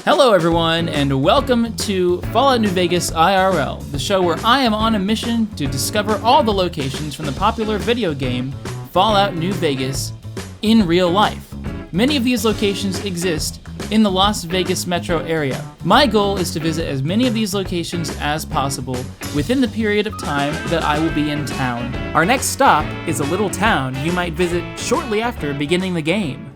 Hello everyone, and welcome to Fallout New Vegas IRL, the show where I am on a mission to discover all the locations from the popular video game Fallout New Vegas in real life. Many of these locations exist in the Las Vegas metro area. My goal is to visit as many of these locations as possible within the period of time that I will be in town. Our next stop is a little town you might visit shortly after beginning the game.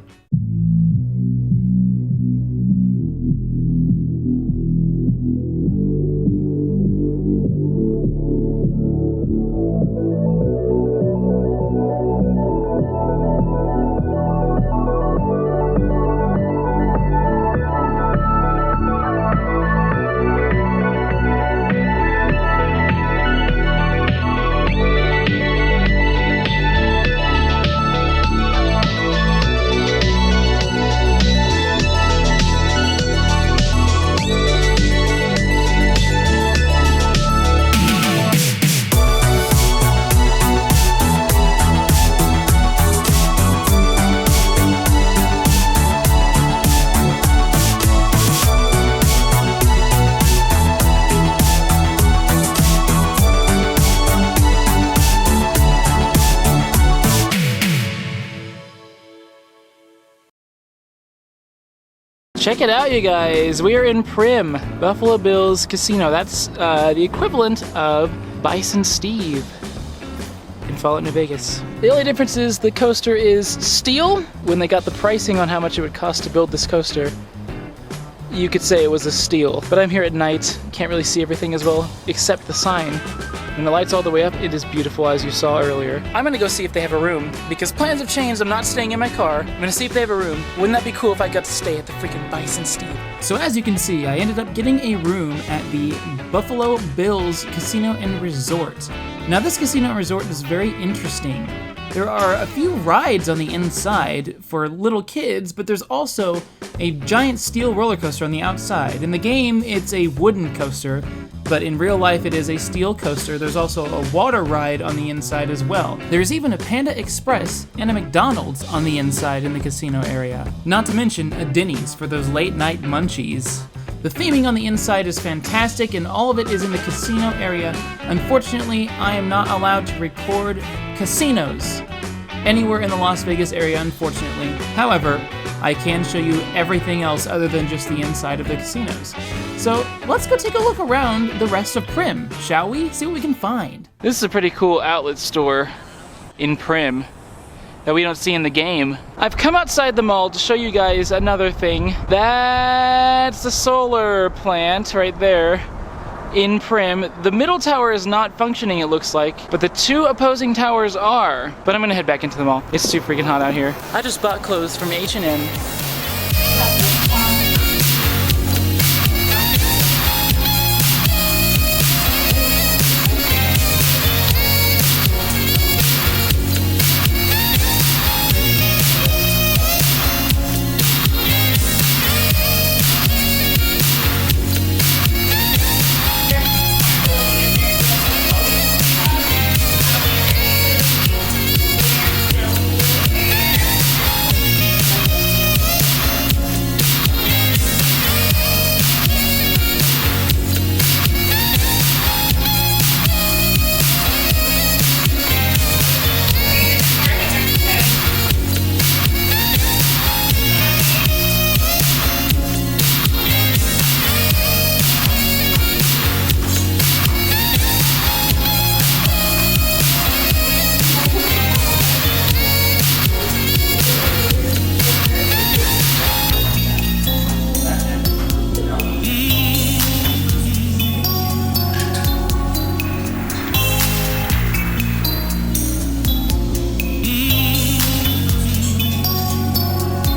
Check it out, you guys. We are in Primm, Buffalo Bill's Casino. That's the equivalent of Bison Steve in Fallout New Vegas. The only difference is the coaster is steel. When they got the pricing on how much it would cost to build this coaster, you could say it was a steel. But I'm here at night, can't really see everything as well, except the sign. When the light's all the way up, it is beautiful, as you saw earlier. I'm gonna go see if they have a room, because plans have changed. I'm not staying in my car. I'm gonna see if they have a room. Wouldn't that be cool if I got to stay at the freaking Bison Steve? So as you can see, I ended up getting a room at the Buffalo Bill's Casino and Resort. Now this casino and resort is very interesting. There are a few rides on the inside for little kids, but there's also a giant steel roller coaster on the outside. In the game, it's a wooden coaster, but in real life it is a steel coaster. There's also a water ride on the inside as well. There's even a Panda Express and a McDonald's on the inside in the casino area. Not to mention a Denny's for those late night munchies. The theming on the inside is fantastic, and all of it is in the casino area. Unfortunately, I am not allowed to record casinos anywhere in the Las Vegas area, unfortunately. However, I can show you everything else other than just the inside of the casinos. So let's go take a look around the rest of Primm, shall we? See what we can find. This is a pretty cool outlet store in Primm that we don't see in the game. I've come outside the mall to show you guys another thing. That's the solar plant right there in Primm. The middle tower is not functioning, it looks like, but the two opposing towers are. But I'm gonna head back into the mall. It's too freaking hot out here. I just bought clothes from H&M.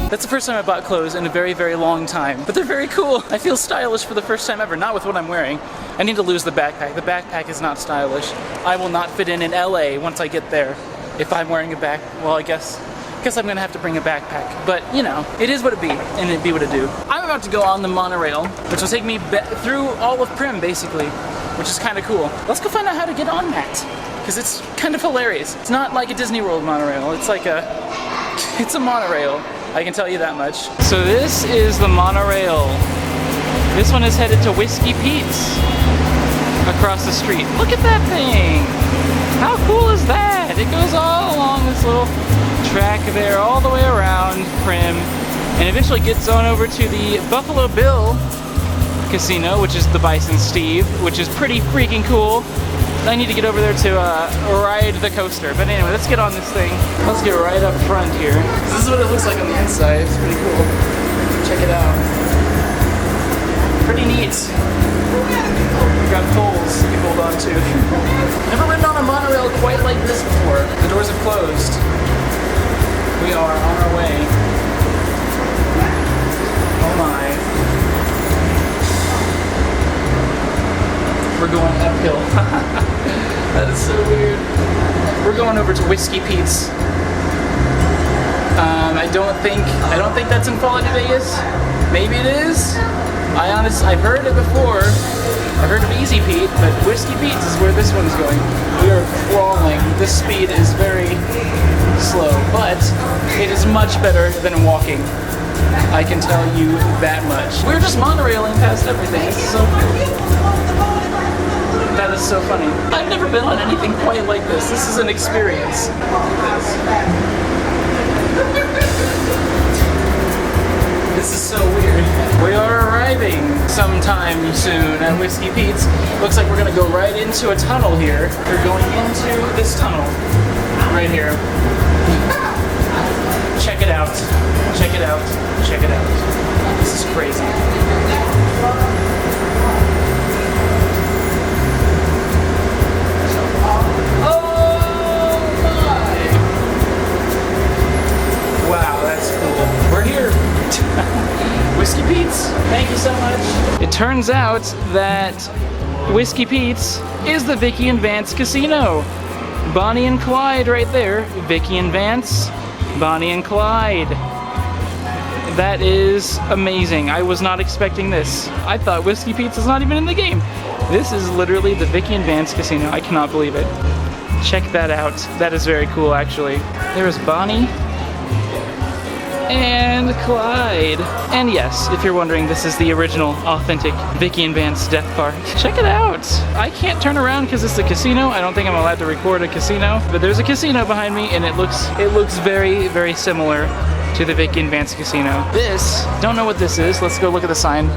That's the first time I bought clothes in a very, very long time, but they're very cool. I feel stylish for the first time ever, not with what I'm wearing. I need to lose the backpack. The backpack is not stylish. I will not fit in LA once I get there if I'm wearing a well, I guess I'm gonna have to bring a backpack. But, you know, it is what it be, and it be what it do. I'm about to go on the monorail, which will take me through all of Primm, basically, which is kind of cool. Let's go find out how to get on that, because it's kind of hilarious. It's not like a Disney World monorail. It's like it's a monorail. I can tell you that much. So this is the monorail This one is headed to Whiskey Pete's across the street. Look at that thing! How cool is that? It goes all along this little track there, all the way around Primm, and eventually gets on over to the Buffalo Bill Casino, which is the Bison Steve, which is pretty freaking cool. I need to get over there to ride the coaster. But anyway, let's get on this thing. Let's get right up front here. This is what it looks like on the inside. It's pretty cool. Check it out. Pretty neat. We've got poles you can hold on to. Never ridden on a monorail quite like this before. The doors have closed. We are on our way. Oh my. We're going uphill. That is so weird. We're going over to Whiskey Pete's. I don't think that's in Fallout New Vegas. Maybe it is. I've heard it before. I've heard of Easy Pete, but Whiskey Pete's is where this one's going. We are crawling. This speed is very slow, but it is much better than walking. I can tell you that much. We're just monorailing past everything. This is so cool. That is so funny. I've never been on anything quite like this. This is an experience. This is so weird. We are arriving sometime soon at Whiskey Pete's. Looks like we're gonna go right into a tunnel here. We're going into this tunnel right here. Check it out. Check it out. Check it out. This is crazy. Wow, that's cool. We're here. Whiskey Pete's, thank you so much. It turns out that Whiskey Pete's is the Vicky and Vance Casino. Bonnie and Clyde right there. Vicky and Vance, Bonnie and Clyde. That is amazing. I was not expecting this. I thought Whiskey Pete's is not even in the game. This is literally the Vicky and Vance Casino. I cannot believe it. Check that out. That is very cool, actually. There's Bonnie and Clyde. And yes, if you're wondering, this is the original, authentic Vicky and Vance Death Park. Check it out. I can't turn around because it's a casino. I don't think I'm allowed to record a casino, but there's a casino behind me, and it looks very, very similar to the Vicky and Vance Casino. This, don't know what this is. Let's go look at the sign.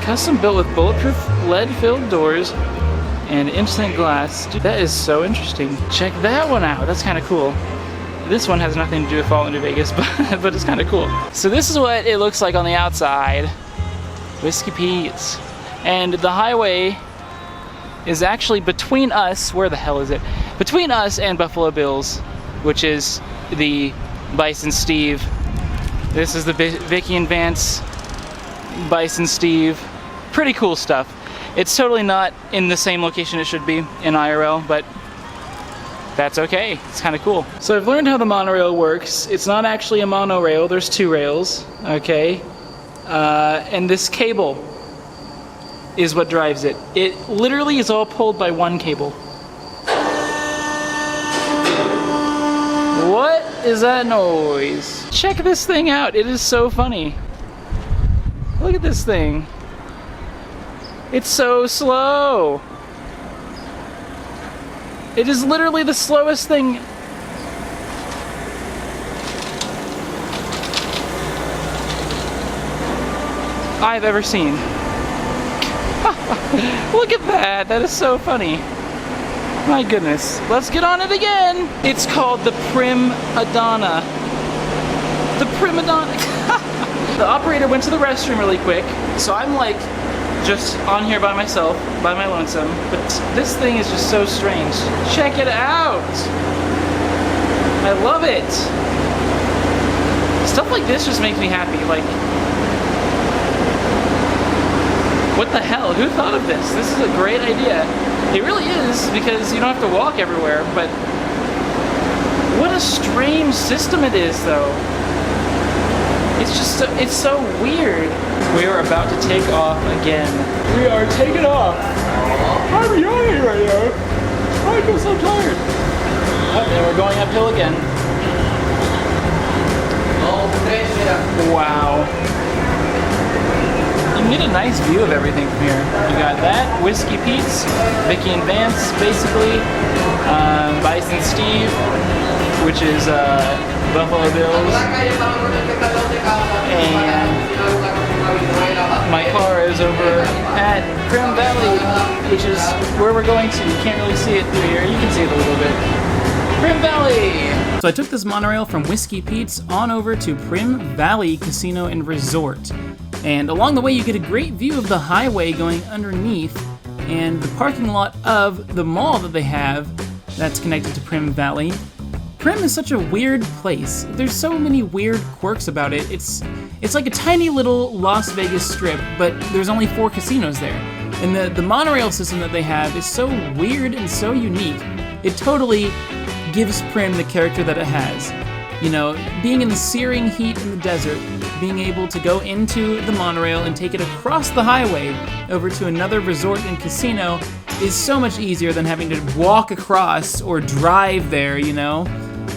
Custom built with bulletproof lead-filled doors and instant glass. Dude, that is so interesting. Check that one out. That's kind of cool. This one has nothing to do with Fallout New Vegas, but it's kind of cool. So this is what it looks like on the outside. Whiskey Pete's. And the highway is actually between us. Where the hell is it? Between us and Buffalo Bill's, which is the Bison Steve. This is the Vicky and Vance Bison Steve. Pretty cool stuff. It's totally not in the same location it should be in IRL, but that's okay. It's kind of cool. So I've learned how the monorail works. It's not actually a monorail. There's two rails, okay? And this cable is what drives it. It literally is all pulled by one cable. What is that noise? Check this thing out. It is so funny. Look at this thing. It's so slow. It is literally the slowest thing I've ever seen. Look at that. That is so funny. My goodness. Let's get on it again. It's called the Primm Adonna. The Primm Adonna. The operator went to the restroom really quick, so I'm like just on here by myself, by my lonesome, but this thing is just so strange. Check it out! I love it! Stuff like this just makes me happy, like, what the hell? Who thought of this? This is a great idea. It really is, because you don't have to walk everywhere, but what a strange system it is, though. It's just so, it's so weird. We are about to take off again. We are taking off. I'm yawning right now. I feel so tired. Oh, and we're going uphill again. Wow. can get a nice view of everything from here. You got that, Whiskey Pete's, Vicky and Vance, basically, Bison Steve, which is Buffalo Bills, and my car is over at Primm Valley, which is where we're going to. You can't really see it through here. You can see it a little bit. Primm Valley! So I took this monorail from Whiskey Pete's on over to Primm Valley Casino and Resort. And along the way you get a great view of the highway going underneath and the parking lot of the mall that they have that's connected to Primm Valley. Primm is such a weird place. There's so many weird quirks about it. It's like a tiny little Las Vegas strip, but there's only 4 casinos there. And the monorail system that they have is so weird and so unique. It totally gives Primm the character that it has. You know, being in the searing heat in the desert, being able to go into the monorail and take it across the highway over to another resort and casino is so much easier than having to walk across or drive there, you know?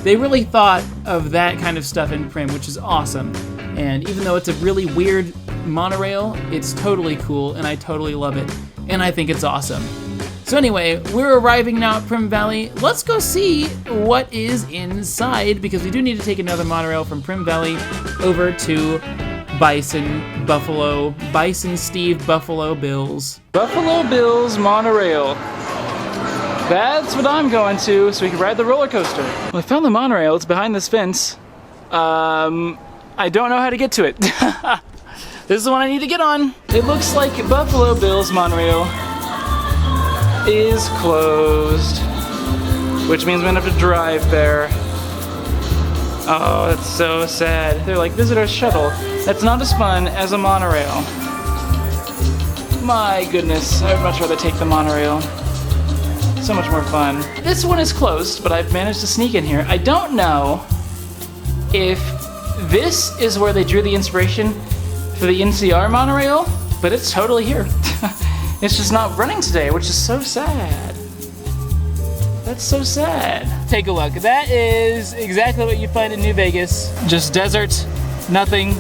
They really thought of that kind of stuff in Primm, which is awesome. And even though it's a really weird monorail, it's totally cool and I totally love it. And I think it's awesome. So anyway, we're arriving now at Primm Valley. Let's go see what is inside, because we do need to take another monorail from Primm Valley over to Bison Steve Buffalo Bills. Buffalo Bills monorail. That's what I'm going to, so we can ride the roller coaster. Well, I found the monorail. It's behind this fence. I don't know how to get to it. This is the one I need to get on. It looks like Buffalo Bills monorail is closed, which means I'm gonna have to drive there. Oh, that's so sad. They're like visitor shuttle. That's not as fun as a monorail. My goodness, I would much rather take the monorail. So much more fun. This one is closed, but I've managed to sneak in here. I don't know if this is where they drew the inspiration for the NCR monorail, but it's totally here. It's just not running today, which is so sad. That's so sad. Take a look. That is exactly what you find in New Vegas. Just desert, nothing.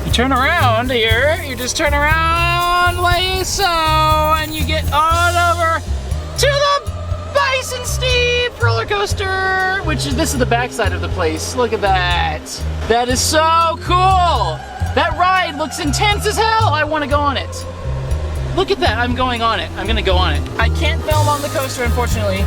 You turn around here, you just turn around like so, and you get on over to the Bison Steve roller coaster, which is, this is the backside of the place. Look at that. That is so cool. That ride looks intense as hell. I want to go on it. Look at that, I'm going on it. I'm gonna go on it. I can't film on the coaster, unfortunately.